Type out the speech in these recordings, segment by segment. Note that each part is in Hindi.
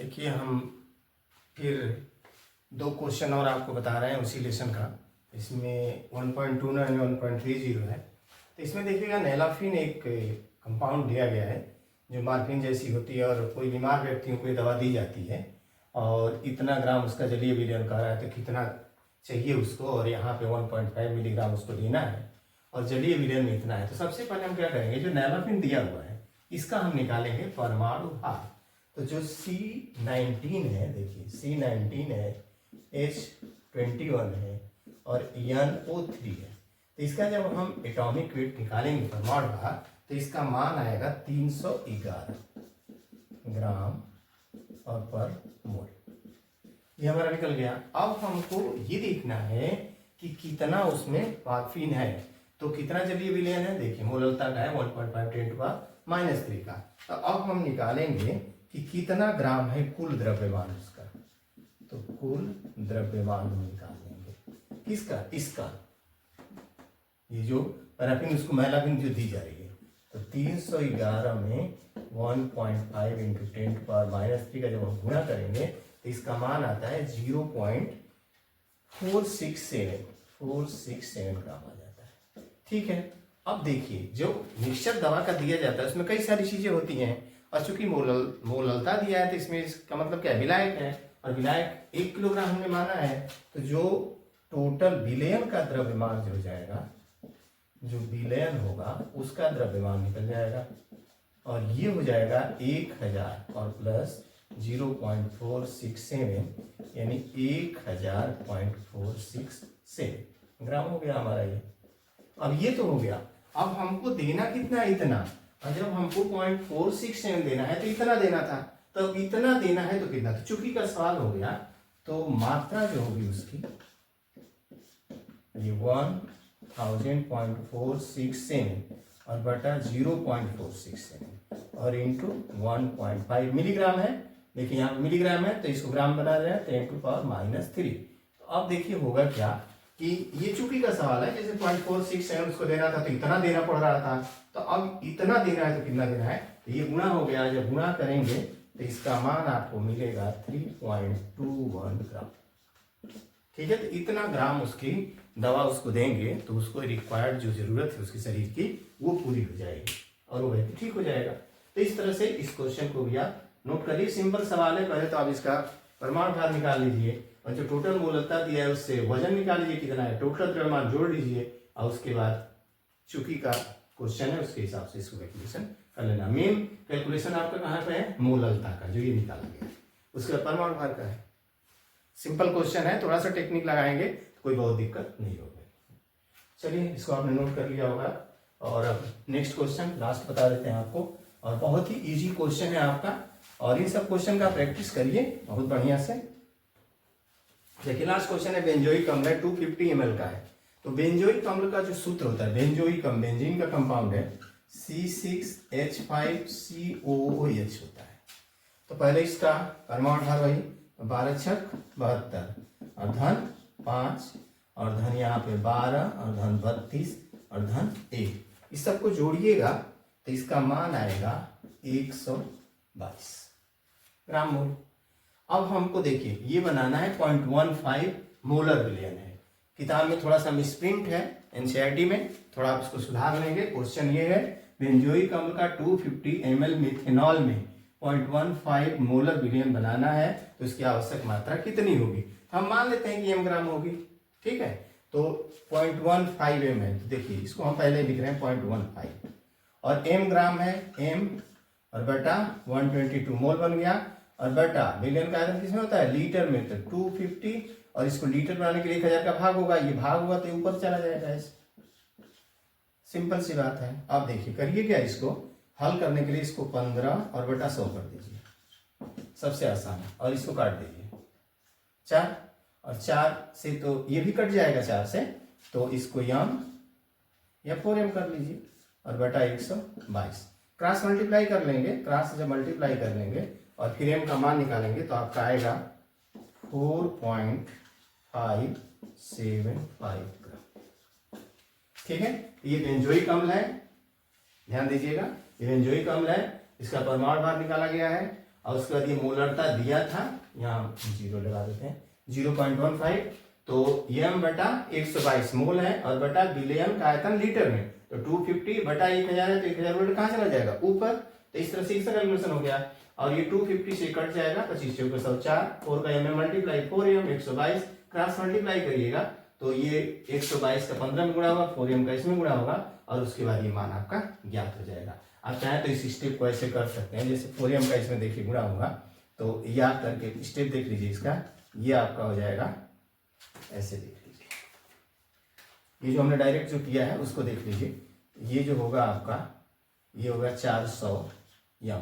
देखिए हम फिर दो क्वेश्चन और आपको बता रहे हैं उसी लेसन का। इसमें 1.29 और 1.30 है। तो इसमें देखिएगा नेलाफिन एक कंपाउंड दिया गया है जो मॉर्फिन जैसी होती है और कोई बीमार व्यक्तियों को ये दवा दी जाती है और इतना ग्राम उसका जलीय विलयन कह रहा है तो कितना चाहिए उसको, और यहाँ पे 1.5 मिलीग्राम उसको लेना है और जलीय विलयन में इतना है। तो सबसे पहले हम क्या करेंगे, जो नेलाफिन दिया हुआ है इसका हम निकालेंगे परमाणु भार। तो जो C19 है, देखिए C19 है, H21 है और NO3 है। तो इसका जब हम एटॉमिक वेट निकालेंगे परमाणु भार तो इसका मान आएगा 311 ग्राम और पर मोल। ये हमारा निकल गया। अब हमको ये देखना है कि कितना उसमें मॉर्फिन है, तो कितना जलीय विलयन है। देखिए मोललता का है 1.5 × 10⁻³ का। तो अब हम निकालेंगे कि कितना ग्राम है कुल द्रव्यमान उसका। तो कुल द्रव्यमान निकाल लेंगे किसका, इसका, ये जो पैराफिन उसको मेलाफिन जो दी जा रही है। तो 311 में 1.5 × 10⁻³ का जब हम गुणा करेंगे तो इसका मान आता है 0.467 ग्राम आ जाता है। ठीक है। अब देखिए जो निश्चित दवा का दिया जाता है उसमें कई सारी चीजें होती हैं और चूंकि मोललता दिया है तो इसमें इसका मतलब क्या है, विलायक है, और विलायक 1 किलोग्राम हमने माना है। तो जो टोटल विलयन का द्रव्यमान जो हो जाएगा, जो विलयन होगा उसका द्रव्यमान निकल जाएगा और ये हो जाएगा 1000 और प्लस 0.467 यानी 1000.467 ग्राम हो गया हमारा ये। अब ये तो हो गया। अब हमको देना कितना है, इतना। और जब हमको 0.467 देना है तो इतना देना था, तब इतना देना है तो कितना। तो चूंकि का सवाल हो गया तो मात्रा जो होगी उसकी ये 1000.467 और बटा 0.467 और इंटू 1.5 मिलीग्राम है। देखिए यहाँ मिलीग्राम है तो इसको ग्राम बना रहे हैं 10⁻³ तो अब देखिए होगा क्या कि ये चूंकि का सवाल है, जैसे 0.467 उसको देना था तो इतना देना पड़ रहा था, तो अब इतना देना है तो कितना देना है, तो ये गुणा हो गया। जब गुणा करेंगे तो इसका मान आपको मिलेगा 3.21 ग्राम। ठीक है। तो इतना ग्राम उसकी दवा उसको देंगे तो उसको रिक्वायर्ड जो जरूरत है उसके शरीर की वो पूरी हो जाएगी और वो व्यक्ति ठीक हो जाएगा। तो इस तरह से इस क्वेश्चन को भी आप नोट करिए। सिंपल सवाल है। पहले तो आप इसका परमाणु भार निकाल लीजिए और जो टोटल मोललता दिया है उससे वजन निकाल लीजिए कितना है, टोटल द्रव्यमान जोड़ लीजिए और उसके बाद चूंकि का क्वेश्चन है उसके हिसाब से इसको कैलकुलेशन कर लेना। मेन कैलकुलेशन आपका कहाँ पे है, मोललता का जो ये निकाला गया है, उसके बाद परमाणु भार का है। सिंपल क्वेश्चन है, थोड़ा सा टेक्निक लगाएंगे तो कोई बहुत दिक्कत नहीं होगी। चलिए इसको आपने नोट कर लिया होगा और अब नेक्स्ट क्वेश्चन लास्ट बता देते हैं आपको, और बहुत ही इजी क्वेश्चन है आपका और इन सब क्वेश्चन का प्रैक्टिस करिए बहुत बढ़िया से। देखिए लास्ट क्वेश्चन है बेंजोइक अम्ल है, 250 ml का है। तो बेंजोइक अम्ल का जो सूत्र होता है, बेंजोइक अम्ल बेंजीन का कंपाउंड है C6H5COOH होता है। तो पहले इसका परमाणु भार वही 12×6=72 और धन 5 और धन यहाँ पे 12 और धन 32 और धन 1, इस सबको जोड़िएगा तो इसका मान आएगा 122 ग्राम मोल। अब हमको देखिए ये बनाना है 0.15 मोलर विलयन है। किताब में थोड़ा सा मिसप्रिंट है, एनसीईआरटी में थोड़ा आप इसको सुधार लेंगे। क्वेश्चन ये है बेंजोइक अम्ल का 250 ml मिथेनॉल में 0.15 मोलर विलयन बनाना है तो इसकी आवश्यक मात्रा कितनी होगी। हम मान लेते हैं कि m ग्राम होगी। ठीक है। तो 0.15 ml, तो देखिए इसको हम पहले लिख रहे हैं 0.15 और m ग्राम है m और बटा 122 मोल बन गया और बटा विलयन का आयतन किसमें होता है, लीटर में। तो 250 और इसको लीटर बनाने के लिए 1000 का भाग होगा, ये भाग होगा तो ऊपर चला जाएगा ऐसे। सिंपल सी बात है। अब देखिए करिए क्या, इसको हल करने के लिए इसको 15 और बटा 100 कर दीजिए, सबसे आसान है, और इसको काट दीजिए 4 और 4 से तो ये भी कट जाएगा 4 से, तो इसको यम या 4m कर लीजिए और बटा 122 क्रॉस मल्टीप्लाई कर लेंगे। क्रॉस से जब मल्टीप्लाई कर लेंगे और फिर m का मान निकालेंगे तो आपका आएगा 4.575 ग्राम। ठीक है। ये बेंजोइक अम्ल है, ध्यान दीजिएगा ये बेंजोइक अम्ल है, इसका परमाणु भार निकाला गया है और उसके बाद ये मोलरता दिया था, यहाँ 0 लगा देते हैं, 0.15। तो m बटा 122 मोल है और बटा विलियन का आयतन लीटर में, तो 250 बटा 1000 है, तो 1000 वोल्ट कहाँ चला जाएगा ऊपर, तो इस तरह से इसका कैलकुलेशन हो गया। और ये 250 से कट जाएगा, 25 चौके 104, 4 का m multiply 4m 122, cross multiply करिएगा तो ये 122 का 15 में गुणा होगा, 4m का इसमें गुणा होगा और उसके बाद ये मान आपका ज्ञात हो जाएगा। आप चाहें तो इस स्टेप को ऐसे कर सकते हैं, जैसे 4m का इसमें देखिए गुणा होगा, तो याद करके स्टेप देख लीजिए इसका, ये आपका हो जाएगा ऐसे, देख लीजिए ये जो हमने डायरेक्ट जो किया है उसको देख लीजिए, ये जो होगा आपका ये होगा 400 m,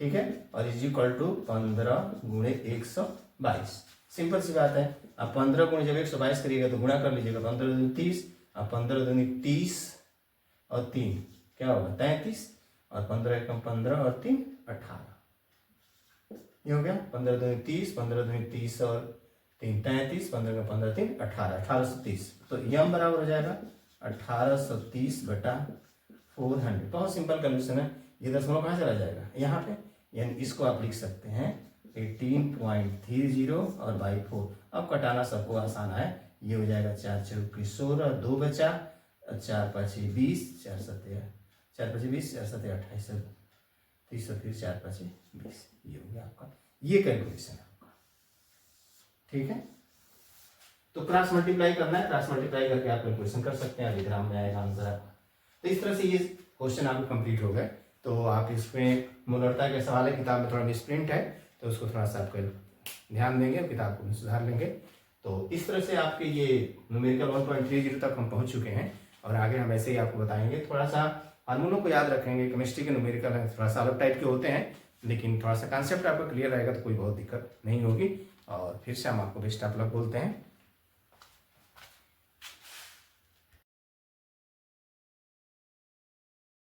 ठीक है, और इज इक्वल टू 15 गुणे 122। सिंपल सी बात है। अब 15 गुणे जब 122 करिएगा तो गुणा कर लीजिएगा, 15 दूनी 30, अब 15 दूनी 30 और 3 क्या होगा 33, और 15 एकम 15 और 3 18, ये हो गया 15 दूनी 30, 15 दूनी 30 और 3 33, 15 का 15 3 18, 1830। तो यम बराबर हो जाएगा 1830 बटा 400। बहुत सिंपल कैलकुलेशन है। ये दशमलव कहाँ चला जाएगा यहाँ पे, यानी इसको आप लिख सकते हैं 18.30 और बाई 4। अब कटाना सबको आसान है, ये हो जाएगा 4 चौके 16, 2 बचा, 4 5 20, 4 7 4 5 20, 4 7 28, 30 फिर 4 5 20, ये हो गया आपका, ये कैलकुलेशन है आपका, ठीक है। तो क्रॉस मल्टीप्लाई करना है, क्रॉस मल्टीप्लाई करके आप कैलकुलेशन कर सकते हैं, अधिग्राम में आएगा आंसर आपका। तो इस तरह से ये क्वेश्चन आपके कंप्लीट हो गए। तो आप इसमें मोलरता के सवाल है, किताब में थोड़ा मिसप्रिंट है, तो उसको थोड़ा सा आप ध्यान देंगे, किताब को सुधार लेंगे। तो इस तरह से आपके ये न्यूमेरिकल 1.30 तक हम पहुंच चुके हैं, और आगे हम ऐसे ही आपको बताएंगे। थोड़ा सा हार्मोनों को याद रखेंगे, केमिस्ट्री के न्यूमेरिकल है, थोड़ा सा अलग टाइप के होते हैं, लेकिन थोड़ा सा कॉन्सेप्ट आपका क्लियर रहेगा तो कोई बहुत दिक्कत नहीं होगी। और फिर से हम आपको बेस्ट ऑफ लक बोलते हैं।